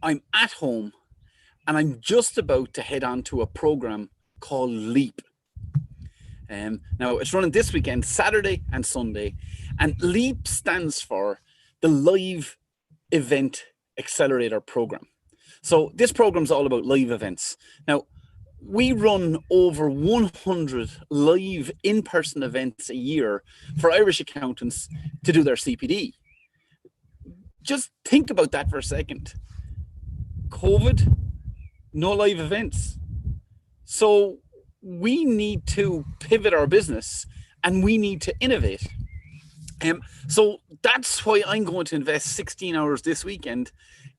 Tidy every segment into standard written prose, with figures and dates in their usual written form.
I'm at home and I'm just about to head on to a program called Leap. Now, it's running this weekend, Saturday and Sunday, and LEAP stands for the Live Event Accelerator Program. So this program is all about live events. Now, we run over 100 live in-person events a year for Irish accountants to do their CPD. Just think about that for a second. COVID, no live events. So we need to pivot our business and we need to innovate. So that's why I'm going to invest 16 hours this weekend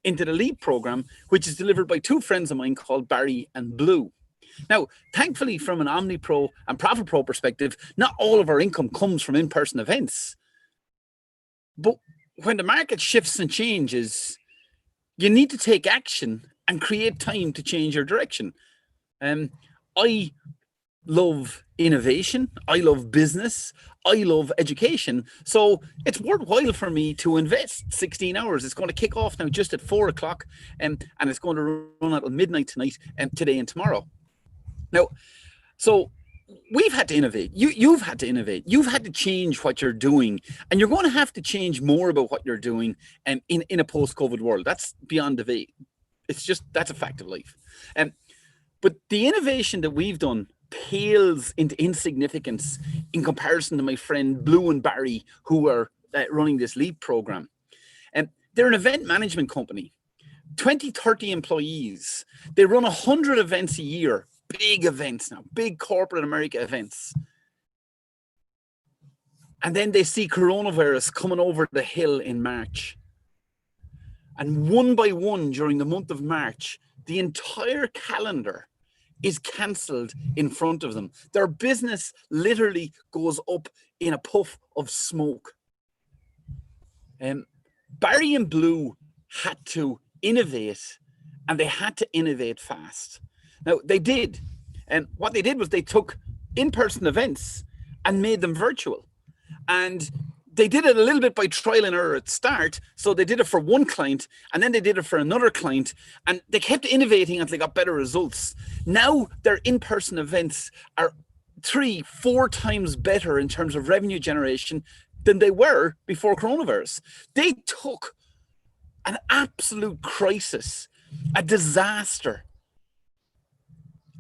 into the LEAP program, which is delivered by two friends of mine called Barry and Blue. Now, thankfully, from an OmniPro and Profit Pro perspective, not all of our income comes from in-person events. But when the market shifts and changes, you need to take action and create time to change your direction. I love innovation. I love business. I love education. So it's worthwhile for me to invest 16 hours. It's going to kick off now just at 4 o'clock and it's going to run until midnight tonight and today and tomorrow. Now, so we've had to innovate. You've had to innovate. You've had to change what you're doing, and you're going to have to change more about what you're doing in a post-COVID world. That's beyond debate. It's just, that's a fact of life. But the innovation that we've done pales into insignificance in comparison to my friend Blue and Barry, who are running this LEAP program. They're an event management company, 20, 30 employees. They run 100 events a year, big events now, big corporate America events. And then they see coronavirus coming over the hill in March. And one by one during the month of March, the entire calendar is cancelled in front of them. Their business literally goes up in a puff of smoke. Barry and Blue had to innovate, and they had to innovate fast. Now, they did. And what they did was they took in-person events and made them virtual. And they did it a little bit by trial and error at the start. So they did it for one client, and then they did it for another client, and they kept innovating until they got better results. Now their in-person events are 3-4 times better in terms of revenue generation than they were before coronavirus. They took an absolute crisis, a disaster,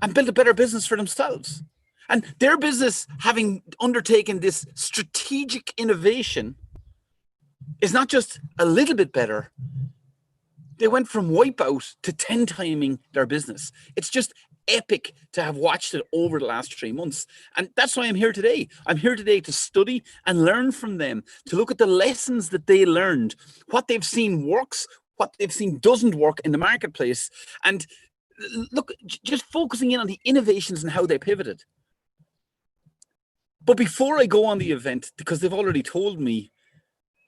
and built a better business for themselves. And their business, having undertaken this strategic innovation, is not just a little bit better. They went from wipeout to 10 timing their business. It's just epic to have watched it over the last 3 months. And that's why I'm here today. I'm here today to study and learn from them, to look at the lessons that they learned, what they've seen works, what they've seen doesn't work in the marketplace. And look, just focusing in on the innovations and how they pivoted. But before I go on the event, because they've already told me,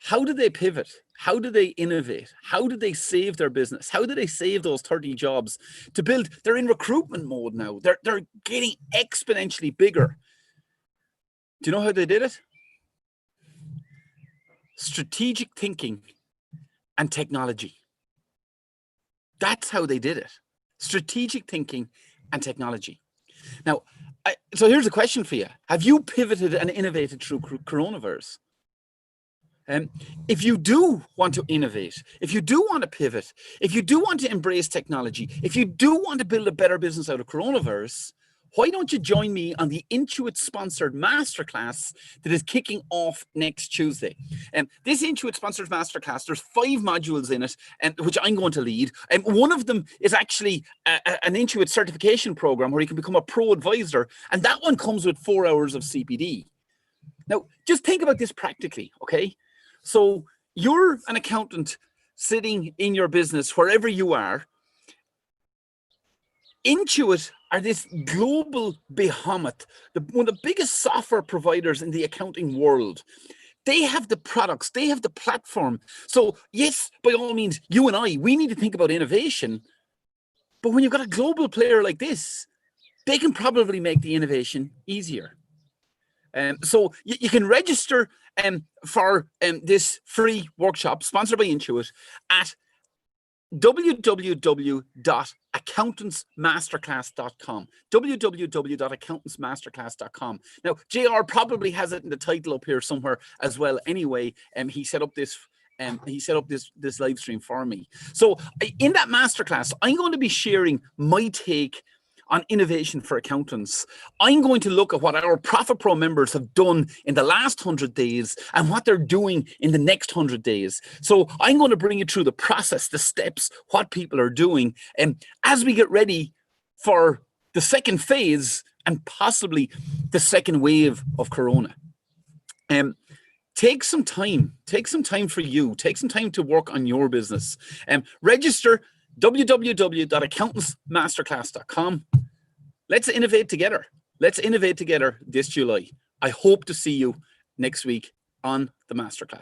how did they pivot? How did they innovate? How did they save their business? How did they save those 30 jobs to build? They're in recruitment mode now. They're getting exponentially bigger. Do you know how they did it? Strategic thinking and technology. That's how they did it. Strategic thinking and technology. Now, so here's a question for you. Have you pivoted and innovated through coronavirus? If you do want to innovate, if you do want to pivot, if you do want to embrace technology, if you do want to build a better business out of coronavirus, why don't you join me on the Intuit sponsored masterclass that is kicking off next Tuesday? This Intuit sponsored masterclass, there's 5 modules in it, which I'm going to lead. One of them is actually an Intuit certification program where you can become a pro advisor. And that one comes with 4 hours of CPD. Now, just think about this practically, okay? So you're an accountant sitting in your business, wherever you are. Intuit are this global behemoth, one of the biggest software providers in the accounting world. They have the products, they have the platform. So yes, by all means, you and I, we need to think about innovation. But when you've got a global player like this, they can probably make the innovation easier. So you can register for this free workshop sponsored by Intuit at www.accountantsmasterclass.com. www.accountantsmasterclass.com. Now, JR probably has it in the title up here somewhere as well. Anyway, he set up this. This live stream for me. So in that masterclass, I'm going to be sharing my take on innovation for accountants. I'm going to look at what our Profit Pro members have done in the last 100 days and what they're doing in the next 100 days. So I'm going to bring you through the process, the steps, what people are doing, as we get ready for the second phase and possibly the second wave of Corona. Take some time for you, take some time to work on your business. Register www.accountantsmasterclass.com. Let's innovate together. Let's innovate together this July. I hope to see you next week on the masterclass.